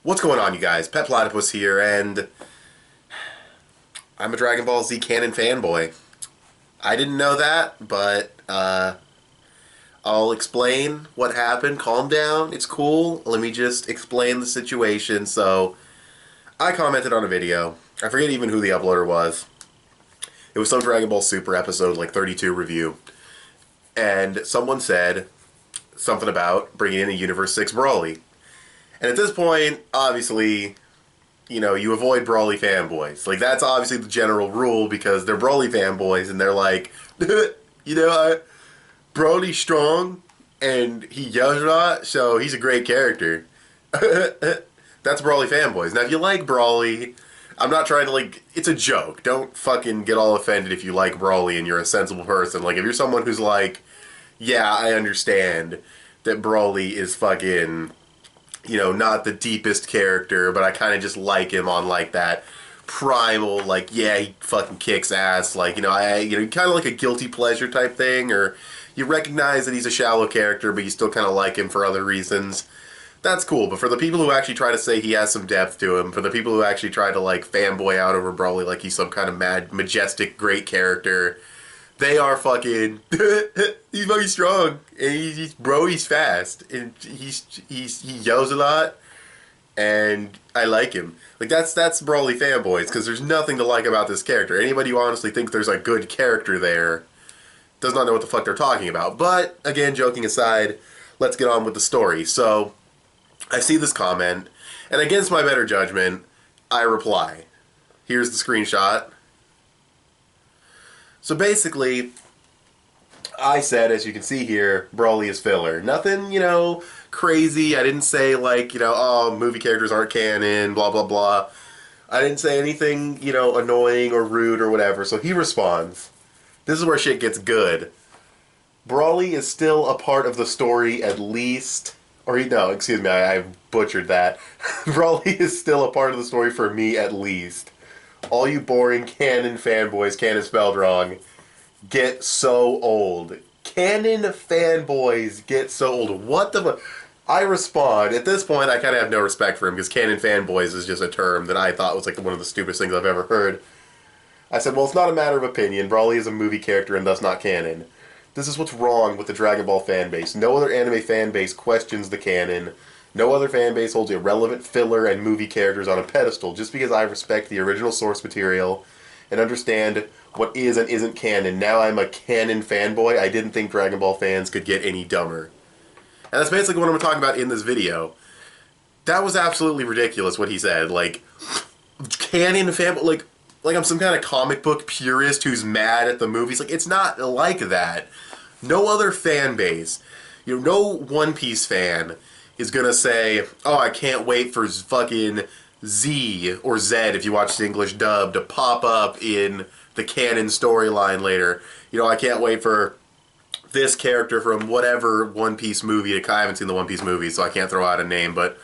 What's going on, you guys? Petplatypus here, and I'm a Dragon Ball Z Canon fanboy. I didn't know that, but I'll explain what happened. Calm down, it's cool. Let me just explain the situation. So, I commented on a video. I forget even who the uploader was. It was some Dragon Ball Super episode, like 32 review. And someone said something about bringing in a Universe 6 Broly. And at this point, obviously, you avoid Broly fanboys. Like, that's obviously the general rule because they're Broly fanboys and they're like, Broly's strong and he yells a lot, so he's a great character. That's Broly fanboys. Now, if you like Broly, I'm not trying to, it's a joke. Don't fucking get all offended if you like Broly and you're a sensible person. Like, if you're someone who's like, yeah, I understand that Broly is fucking, not the deepest character, but I kind of just like him on, that primal, yeah, he fucking kicks ass, kind of like a guilty pleasure type thing, or you recognize that he's a shallow character, but you still kind of like him for other reasons. That's cool, but for the people who actually try to say he has some depth to him, for the people who actually try to, fanboy out over Broly like he's some kind of mad, majestic, great character, they are fucking. He's fucking strong, and he's fast, and he yells a lot, and I like him. That's Broly fanboys, because there's nothing to like about this character. Anybody who honestly thinks there's a good character there does not know what the fuck they're talking about. But again, joking aside, let's get on with the story. So I see this comment, and against my better judgment, I reply. Here's the screenshot. So basically, I said, as you can see here, Broly is filler. Nothing, crazy. I didn't say, oh, movie characters aren't canon, blah, blah, blah. I didn't say anything, annoying or rude or whatever. So he responds. This is where shit gets good. Broly is still a part of the story at least. No, excuse me, I butchered that. Broly is still a part of the story for me at least. All you boring canon fanboys, canon spelled wrong, get so old. Canon fanboys get so old. What the fuck? I respond. At this point, I kind of have no respect for him because canon fanboys is just a term that I thought was one of the stupidest things I've ever heard. I said, well, it's not a matter of opinion. Broly is a movie character and thus not canon. This is what's wrong with the Dragon Ball fan base. No other anime fan base questions the canon. No other fan base holds irrelevant filler and movie characters on a pedestal. Just because I respect the original source material and understand what is and isn't canon, now I'm a canon fanboy. I didn't think Dragon Ball fans could get any dumber. And that's basically what I'm talking about in this video. That was absolutely ridiculous what he said. Canon fanboy, like I'm some kind of comic book purist who's mad at the movies. It's not like that. No other fan base, no One Piece fan is gonna say, oh, I can't wait for fucking Z, or Zed if you watch the English dub, to pop up in the canon storyline later. I can't wait for this character from whatever One Piece movie. I haven't seen the One Piece movie, so I can't throw out a name, but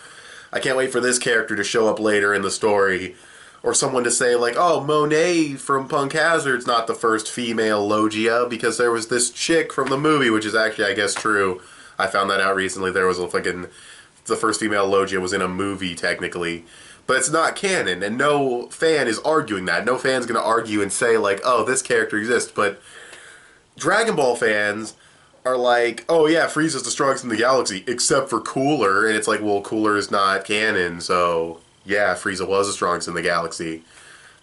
I can't wait for this character to show up later in the story. Or someone to say, oh, Monet from Punk Hazard's not the first female Logia because there was this chick from the movie, which is actually, I guess, true. I found that out recently. There was the first female Logia was in a movie, technically. But it's not canon, and no fan is arguing that. No fan's going to argue and say, oh, this character exists. But Dragon Ball fans are oh, yeah, Frieza's the strongest in the galaxy, except for Cooler. And it's well, Cooler is not canon, so yeah, Frieza was the strongest in the galaxy.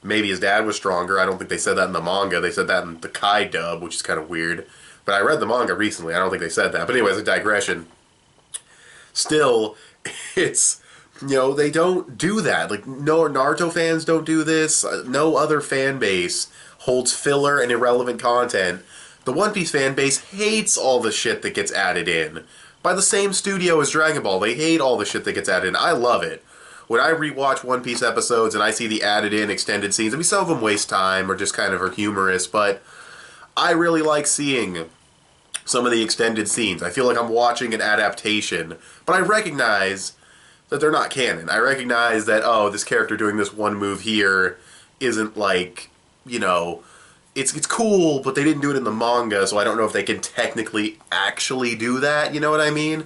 Maybe his dad was stronger. I don't think they said that in the manga. They said that in the Kai dub, which is kind of weird. But I read the manga recently. I don't think they said that. But anyways, a digression. Still, it's, they don't do that. No Naruto fans don't do this. No other fan base holds filler and irrelevant content. The One Piece fan base hates all the shit that gets added in. By the same studio as Dragon Ball, they hate all the shit that gets added in. I love it. When I rewatch One Piece episodes and I see the added in extended scenes, I mean, some of them waste time or just kind of are humorous, but I really like seeing some of the extended scenes. I feel like I'm watching an adaptation, but I recognize that they're not canon. I recognize that, oh, this character doing this one move here isn't it's cool, but they didn't do it in the manga, so I don't know if they can technically actually do that, you know what I mean?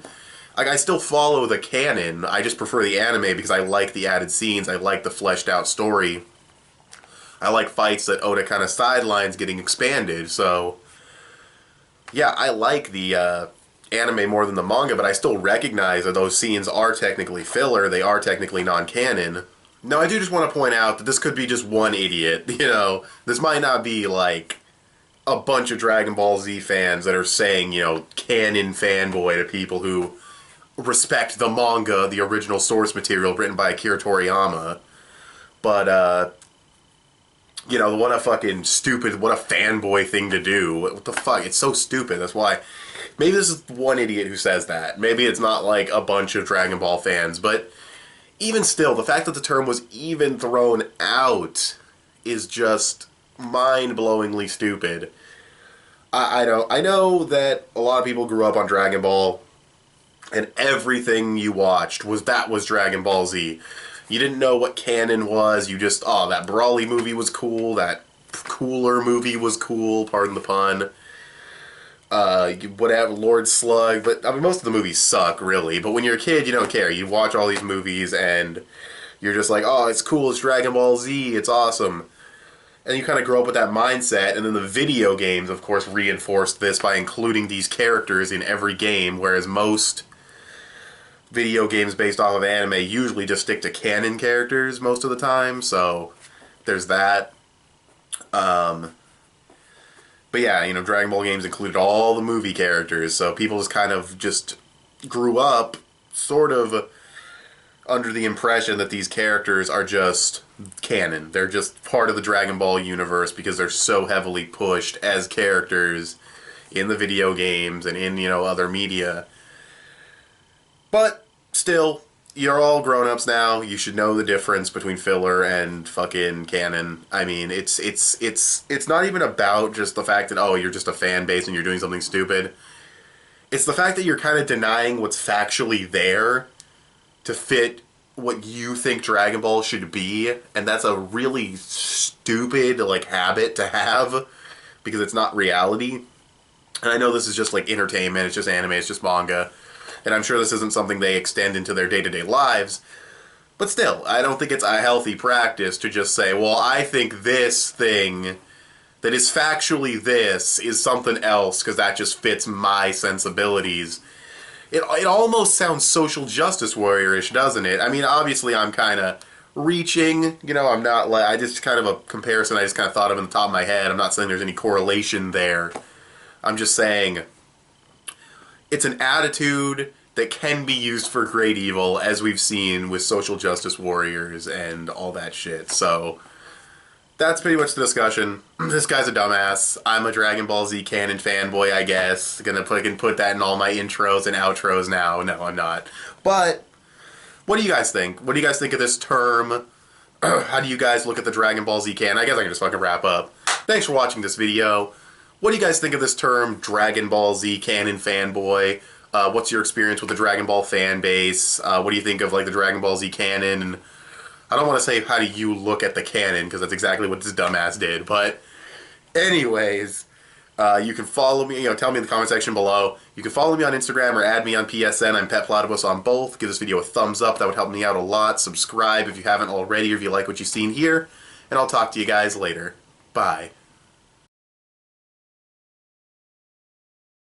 Like, I still follow the canon, I just prefer the anime because I like the added scenes, I like the fleshed out story. I like fights that Oda kind of sidelines getting expanded, so... Yeah, I like the anime more than the manga, but I still recognize that those scenes are technically filler, they are technically non-canon. Now, I do just want to point out that this could be just one idiot, you know? This might not be, like, a bunch of Dragon Ball Z fans that are saying, you know, canon fanboy to people who respect the manga, the original source material written by Akira Toriyama. But, you know, what a fucking stupid, what a fanboy thing to do. What the fuck? It's so stupid. That's why. Maybe this is one idiot who says that. Maybe it's not like a bunch of Dragon Ball fans. But even still, the fact that the term was even thrown out is just mind-blowingly stupid. I know that a lot of people grew up on Dragon Ball, and everything you watched was Dragon Ball Z. You didn't know what canon was. You just, oh, that Brawly movie was cool. That Cooler movie was cool. Pardon the pun. Whatever, Lord Slug. But I mean, most of the movies suck, really. But when you're a kid, you don't care. You watch all these movies, and you're just like, oh, it's cool. It's Dragon Ball Z. It's awesome. And you kind of grow up with that mindset. And then the video games, of course, reinforced this by including these characters in every game, whereas most video games based off of anime usually just stick to canon characters most of the time, so there's that. But yeah, you know, Dragon Ball games included all the movie characters, so people just kind of just grew up sort of under the impression that these characters are just canon. They're just part of the Dragon Ball universe because they're so heavily pushed as characters in the video games and in, you know, other media. But still, you're all grown-ups now. You should know the difference between filler and fucking canon. I mean, it's not even about just the fact that, oh, you're just a fan base and you're doing something stupid. It's the fact that you're kind of denying what's factually there to fit what you think Dragon Ball should be, and that's a really stupid, like, habit to have because it's not reality. And I know this is just, like, entertainment, it's just anime, it's just manga. And I'm sure this isn't something they extend into their day-to-day lives. But still, I don't think it's a healthy practice to just say, well, I think this thing that is factually this is something else because that just fits my sensibilities. It almost sounds social justice warrior-ish, doesn't it? I mean, obviously I'm kind of reaching. You know, I'm not like... I just kind of a comparison I just kind of thought of in the top of my head. I'm not saying there's any correlation there. I'm just saying it's an attitude that can be used for great evil, as we've seen with social justice warriors and all that shit. So that's pretty much the discussion. This guy's a dumbass. I'm a Dragon Ball Z canon fanboy, I guess. Gonna put that in all my intros and outros now. No, I'm not. But what do you guys think? What do you guys think of this term? How do you guys look at the Dragon Ball Z canon? I guess I can just fucking wrap up. Thanks for watching this video. What do you guys think of this term, Dragon Ball Z canon fanboy? What's your experience with the Dragon Ball fan base? What do you think of, like, the Dragon Ball Z canon? And I don't want to say how do you look at the canon, because that's exactly what this dumbass did. But anyways, you can follow me, tell me in the comment section below. You can follow me on Instagram or add me on PSN. I'm petplatypus on both. Give this video a thumbs up. That would help me out a lot. Subscribe if you haven't already or if you like what you've seen here. And I'll talk to you guys later. Bye.